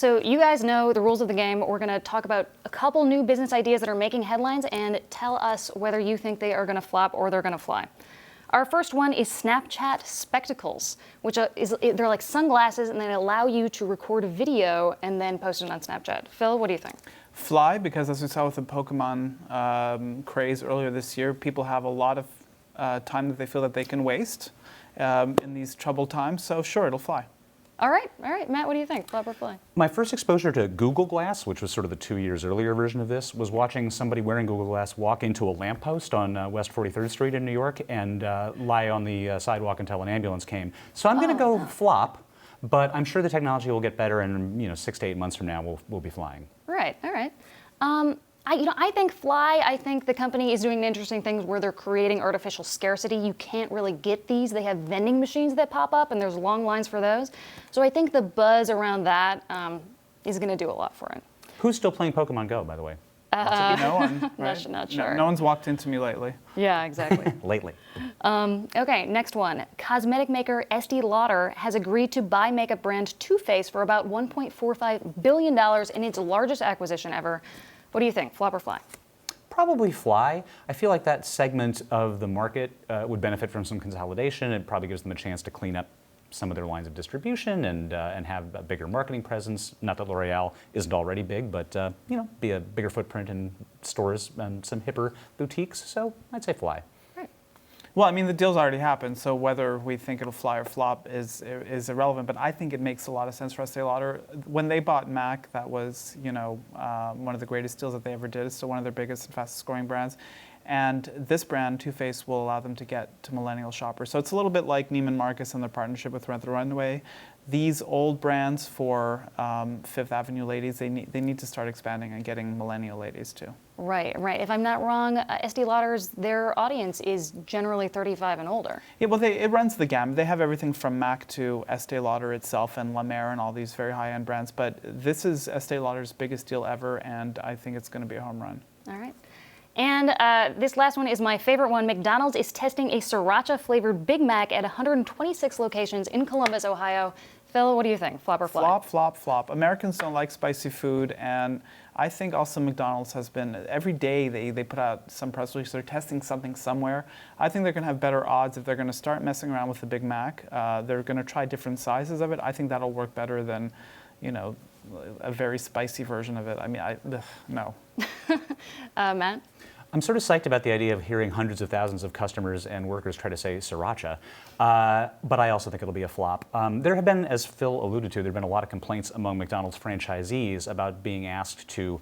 So you guys know the rules of the game. We're going to talk about a couple new business ideas that are making headlines and tell us whether you think they are going to flop or they're going to fly. Our first one is Snapchat Spectacles, which they're like sunglasses and they allow you to record a video and then post it on Snapchat. Phil, what do you think? Fly, because as we saw with the Pokemon craze earlier this year, people have a lot of time that they feel that they can waste in these troubled times. So sure, it'll fly. All right, Matt, what do you think? Flop or fly? My first exposure to Google Glass, which was sort of the 2 years earlier version of this, was watching somebody wearing Google Glass walk into a lamppost on West 43rd Street in New York and lie on the sidewalk until an ambulance came. So I'm going to go flop, but I'm sure the technology will get better, and 6 to 8 months from now we'll be flying. Right. All right. I think fly. I think the company is doing interesting things where they're creating artificial scarcity. You can't really get these. They have vending machines that pop up, and there's long lines for those. So I think the buzz around that is going to do a lot for it. Who's still playing Pokemon Go, by the way? No one, right? Not sure. No one's walked into me lately. Yeah, exactly. Lately. Okay, next one. Cosmetic maker Estee Lauder has agreed to buy makeup brand Too Faced for about $1.45 billion in its largest acquisition ever. What do you think, flop or fly? Probably fly. I feel like that segment of the market would benefit from some consolidation. It probably gives them a chance to clean up some of their lines of distribution and have a bigger marketing presence. Not that L'Oreal isn't already big, but be a bigger footprint in stores and some hipper boutiques. So I'd say fly. Well, I mean, the deal's already happened, so whether we think it'll fly or flop is irrelevant. But I think it makes a lot of sense for Estee Lauder. When they bought MAC, that was one of the greatest deals that they ever did. It's still one of their biggest and fastest growing brands. And this brand, Too Faced, will allow them to get to millennial shoppers. So it's a little bit like Neiman Marcus and their partnership with Rent the Runway. These old brands for Fifth Avenue ladies, they need to start expanding and getting millennial ladies too. Right. If I'm not wrong, Estee Lauder's, their audience is generally 35 and older. Yeah, well, it runs the gamut. They have everything from MAC to Estee Lauder itself and La Mer and all these very high-end brands. But this is Estee Lauder's biggest deal ever, and I think it's going to be a home run. All right. And this last one is my favorite one. McDonald's is testing a sriracha-flavored Big Mac at 126 locations in Columbus, Ohio. Phil, what do you think? Flop or fly? Flop. Americans don't like spicy food, and I think also McDonald's has been, every day they put out some press release, they're testing something somewhere. I think they're going to have better odds if they're going to start messing around with the Big Mac. They're going to try different sizes of it. I think that'll work better than, a very spicy version of it. I mean, no. Matt? I'm sort of psyched about the idea of hearing hundreds of thousands of customers and workers try to say sriracha, but I also think it'll be a flop. There have been, as Phil alluded to, there have been a lot of complaints among McDonald's franchisees about being asked to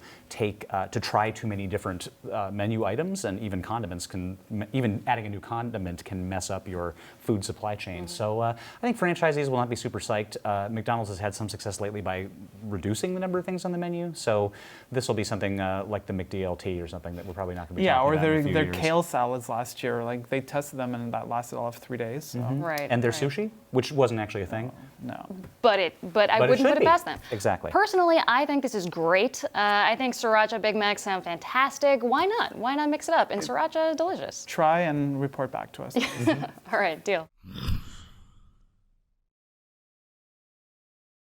try too many different menu items, and even condiments even adding a new condiment can mess up your food supply chain. So I think franchisees will not be super psyched. McDonald's has had some success lately by reducing the number of things on the menu, so this will be something like the McDLT or something that we're probably not going to be talking about in a few their years. kale salads last year. Like, they tested them and that lasted all of 3 days. So. Right. And their sushi, which wasn't actually a thing. No. But I wouldn't put it past them. Exactly. Personally, I think this is great. I think sriracha Big Macs sound fantastic. Why not? Why not mix it up? And sriracha is delicious. Try and report back to us. All right, deal.